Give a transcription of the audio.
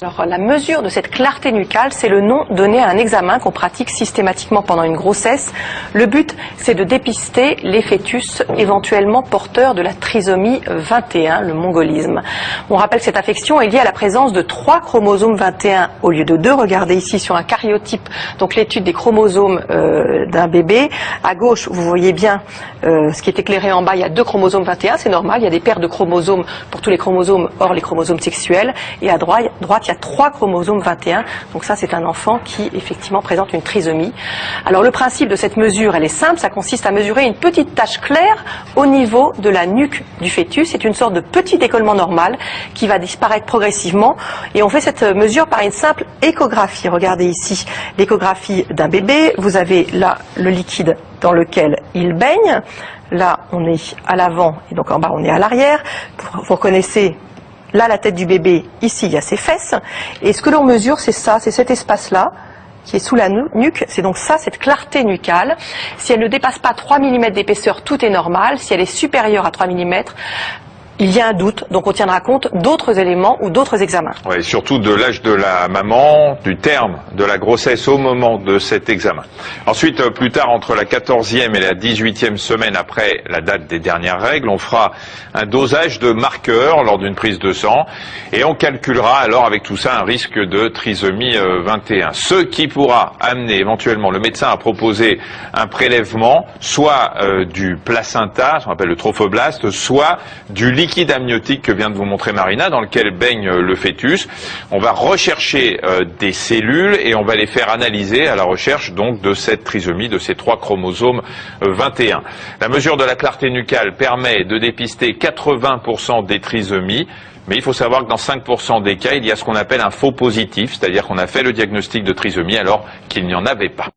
Alors, la mesure de cette clarté nucale, c'est le nom donné à un examen qu'on pratique systématiquement pendant une grossesse. Le but, c'est de dépister les fœtus éventuellement porteurs de la trisomie 21, le mongolisme. On rappelle que cette affection est liée à la présence de 3 chromosomes 21 au lieu de 2. Regardez ici sur un cariotype, donc l'étude des chromosomes d'un bébé. À gauche, vous voyez bien ce qui est éclairé en bas, il y a 2 chromosomes 21, c'est normal, il y a des paires de chromosomes pour tous les chromosomes, hors les chromosomes sexuels. Et à droite, il y a 3 chromosomes 21, donc ça c'est un enfant qui effectivement présente une trisomie. Alors le principe de cette mesure, elle est simple, ça consiste à mesurer une petite tache claire au niveau de la nuque du fœtus. C'est une sorte de petit décollement normal qui va disparaître progressivement et on fait cette mesure par une simple échographie. Regardez ici l'échographie d'un bébé, vous avez là le liquide dans lequel il baigne, là on est à l'avant et donc en bas on est à l'arrière. Vous reconnaissez là, la tête du bébé, ici, il y a ses fesses. Et ce que l'on mesure, c'est ça, c'est cet espace-là, qui est sous la nuque. C'est donc ça, cette clarté nucale. Si elle ne dépasse pas 3 mm d'épaisseur, tout est normal. Si elle est supérieure à 3 mm, il y a un doute, donc on tiendra compte d'autres éléments ou d'autres examens. Oui, surtout de l'âge de la maman, du terme de la grossesse au moment de cet examen. Ensuite, plus tard, entre la 14e et la 18e semaine après la date des dernières règles, on fera un dosage de marqueurs lors d'une prise de sang et on calculera alors avec tout ça un risque de trisomie 21. Ce qui pourra amener éventuellement le médecin à proposer un prélèvement, soit du placenta, ce qu'on appelle le trophoblaste, soit du liquide amniotique que vient de vous montrer Marina, dans lequel baigne le fœtus. On va rechercher des cellules et on va les faire analyser à la recherche donc de cette trisomie, de ces 3 chromosomes 21. La mesure de la clarté nucale permet de dépister 80% des trisomies, mais il faut savoir que dans 5% des cas, il y a ce qu'on appelle un faux positif, c'est-à-dire qu'on a fait le diagnostic de trisomie alors qu'il n'y en avait pas.